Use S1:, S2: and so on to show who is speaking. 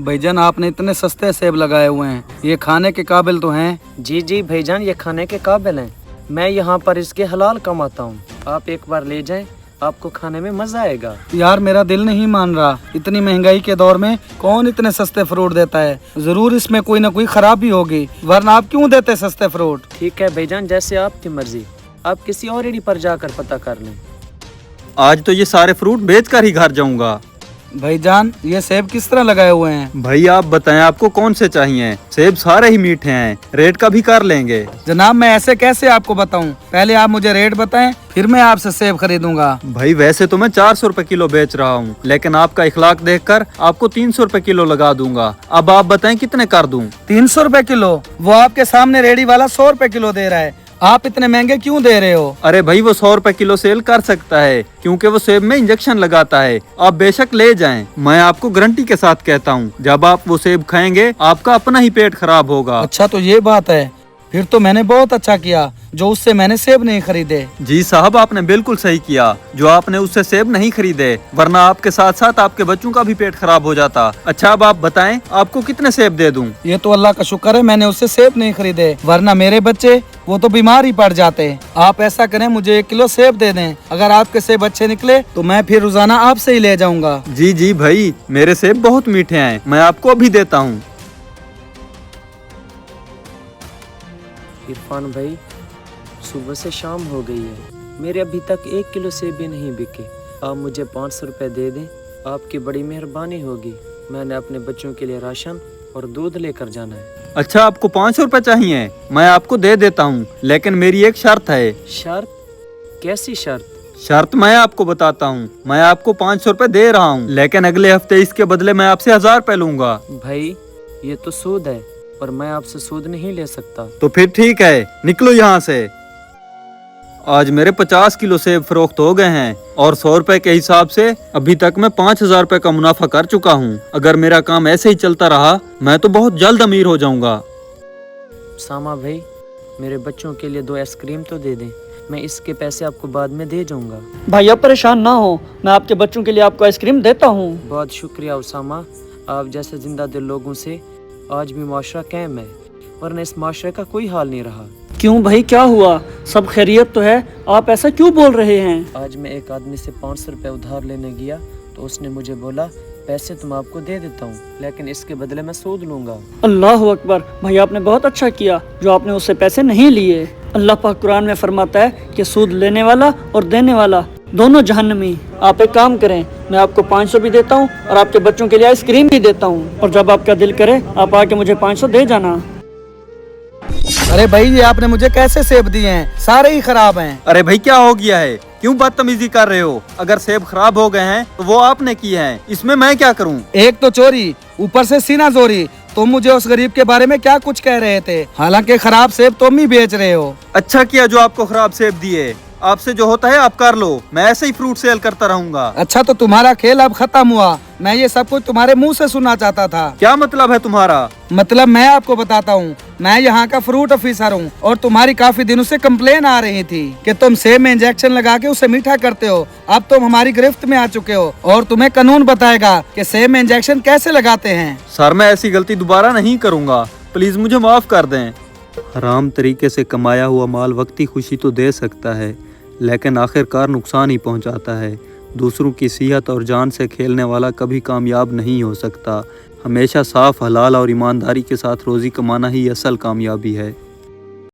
S1: भाईजान आपने इतने सस्ते सेब लगाए हुए हैं, ये खाने के काबिल तो हैं।
S2: जी जी भाईजान, ये खाने के काबिल हैं। मैं यहाँ पर इसके हलाल कमाता हूँ। आप एक बार ले जाएं, आपको खाने में मजा आएगा।
S1: यार मेरा दिल नहीं मान रहा, इतनी महंगाई के दौर में कौन इतने सस्ते फ्रूट देता है। जरूर इसमें कोई ना कोई खराबी होगी, वरना आप क्यों देते सस्ते फ्रूट।
S2: ठीक है भाईजान, जैसे आपकी मर्जी, आप किसी और रेडी पर जाकर पता कर लें।
S3: आज तो ये सारे फ्रूट बेच कर ही घर जाऊंगा।
S1: भाईजान ये सेब किस तरह लगाए हुए हैं?
S3: भाई आप बताएं आपको कौन से चाहिए। सेब सारे ही मीठे हैं, रेट का भी कर लेंगे।
S1: जनाब मैं ऐसे कैसे आपको बताऊं, पहले आप मुझे रेट बताएं, फिर मैं आपसे सेब खरीदूंगा।
S3: भाई वैसे तो मैं 400 रुपए किलो बेच रहा हूँ, लेकिन आपका इखलाक देखकर आपको 300 रुपए किलो लगा दूंगा। अब आप बताएं कितने कर दूं?
S1: 300 रुपए किलो? वो आपके सामने रेडी वाला 100 रुपए किलो दे रहा है, आप इतने महंगे क्यों दे रहे हो?
S3: अरे भाई वो 100 रुपए किलो सेल कर सकता है, क्योंकि वो सेब में इंजेक्शन लगाता है। आप बेशक ले जाएं, मैं आपको गारंटी के साथ कहता हूँ, जब आप वो सेब खाएंगे आपका अपना ही पेट खराब होगा।
S1: अच्छा तो ये बात है, फिर तो मैंने बहुत अच्छा किया जो उससे मैंने सेब नहीं खरीदे।
S3: जी साहब आपने बिल्कुल सही किया जो आपने उससे सेब नहीं खरीदे, वरना आपके साथ साथ आपके बच्चों का भी पेट खराब हो जाता। अच्छा अब आप बताएं आपको कितने सेब दे दूं?
S1: ये तो अल्लाह का शुक्र है मैंने उससे सेब नहीं खरीदे, वरना मेरे बच्चे वो तो बीमार ही पड़ जाते। आप ऐसा करें मुझे 1 किलो सेब दे दें, अगर आपके सेब अच्छे निकले तो मैं फिर रोजाना आपसे ही ले जाऊंगा।
S3: जी जी भाई मेरे सेब बहुत मीठे हैं, मैं आपको अभी देता हूँ।
S2: इरफान भाई सुबह से शाम हो गई है, मेरे अभी तक 1 किलो सेब भी नहीं बिके। आप मुझे 500 रुपए दे दें, आपकी बड़ी मेहरबानी होगी। मैंने अपने बच्चों के लिए राशन और दूध लेकर जाना है।
S3: अच्छा आपको 500 रुपए चाहिए, मैं आपको दे देता हूँ, लेकिन मेरी एक शर्त है।
S2: शर्त? कैसी शर्त?
S3: शर्त मैं आपको बताता हूँ। मैं आपको 500 रुपए दे रहा हूँ, लेकिन अगले हफ्ते इसके बदले मैं आपसे 1000 रुपए लूंगा।
S2: भाई ये तो सूद है, और मैं आपसे सूद नहीं ले सकता।
S3: तो फिर ठीक है, निकलो यहाँ से। आज मेरे 50 किलो सेब फरोख्त हो गए हैं, और 100 रुपए के हिसाब से अभी तक मैं 5000 रुपए का मुनाफा कर चुका हूँ। अगर मेरा काम ऐसे ही चलता रहा मैं तो बहुत जल्द अमीर हो जाऊंगा।
S2: सामा भाई मेरे बच्चों के लिए 2 आइसक्रीम तो दे दें, मैं इसके पैसे आपको बाद में दे जाऊंगा।
S4: भाई आप परेशान ना हो, मैं आपके बच्चों के लिए आपको आइसक्रीम देता हूँ।
S2: बहुत शुक्रिया उसामा, आप जैसे जिंदा दिल लोगों से आज भी माशरा कायम है, वरना इस माशरे का कोई हाल नहीं रहा।
S4: क्यों भाई क्या हुआ, सब खैरियत तो है, आप ऐसा क्यों बोल रहे हैं?
S2: आज मैं एक आदमी से 500 रुपए उधार लेने गया तो उसने मुझे बोला पैसे तुम आपको दे देता हूँ, लेकिन इसके बदले मैं सूद लूंगा।
S4: अल्लाह अकबर, भाई आपने बहुत अच्छा किया जो आपने उससे पैसे नहीं लिए। अल्लाह पाक कुरान में फरमाता है कि सूद लेने वाला और देने वाला दोनों जहन्नमी। आप एक काम करें, मैं आपको 500 भी देता हूँ और आपके बच्चों के लिए आइसक्रीम भी देता हूँ, और जब आपका दिल करे आप आके मुझे 500 दे जाना।
S1: अरे भाई ये आपने मुझे कैसे सेब दिए हैं, सारे ही खराब हैं।
S3: अरे भाई क्या हो गया है, क्यों बदतमीजी कर रहे हो? अगर सेब खराब हो गए हैं तो वो आपने किए हैं, इसमें मैं क्या करूं?
S1: एक तो चोरी, ऊपर से सीना जोरी। तुम मुझे उस गरीब के बारे में क्या कुछ कह रहे थे, हालांकि खराब सेब तुम ही बेच रहे हो।
S3: अच्छा किया जो आपको खराब सेब दिए, आपसे जो होता है आप कर लो, मैं ऐसे ही फ्रूट सेल करता रहूंगा।
S1: अच्छा तो तुम्हारा खेल अब खत्म हुआ, मैं ये सब कुछ तुम्हारे मुंह से सुनना चाहता था।
S3: क्या मतलब है तुम्हारा?
S1: मतलब मैं आपको बताता हूँ, मैं यहाँ का फ्रूट ऑफिसर हूँ, और तुम्हारी काफी दिनों से कंप्लेन आ रही थी कि तुम सेब में इंजेक्शन लगा के उसे मीठा करते हो। अब तुम हमारी गिरफ्त में आ चुके हो, और तुम्हें कानून बताएगा कि सेब में इंजेक्शन कैसे लगाते हैं।
S3: सर मैं ऐसी गलती दोबारा नहीं करूंगा, प्लीज मुझे माफ कर दें। हराम तरीके से कमाया हुआ माल वक्ती खुशी तो दे सकता है, लेकिन आखिरकार नुकसान ही पहुंचाता है। दूसरों की सेहत और जान से खेलने वाला कभी कामयाब नहीं हो सकता। हमेशा साफ, हलाल और ईमानदारी के साथ रोज़ी कमाना ही असल कामयाबी है।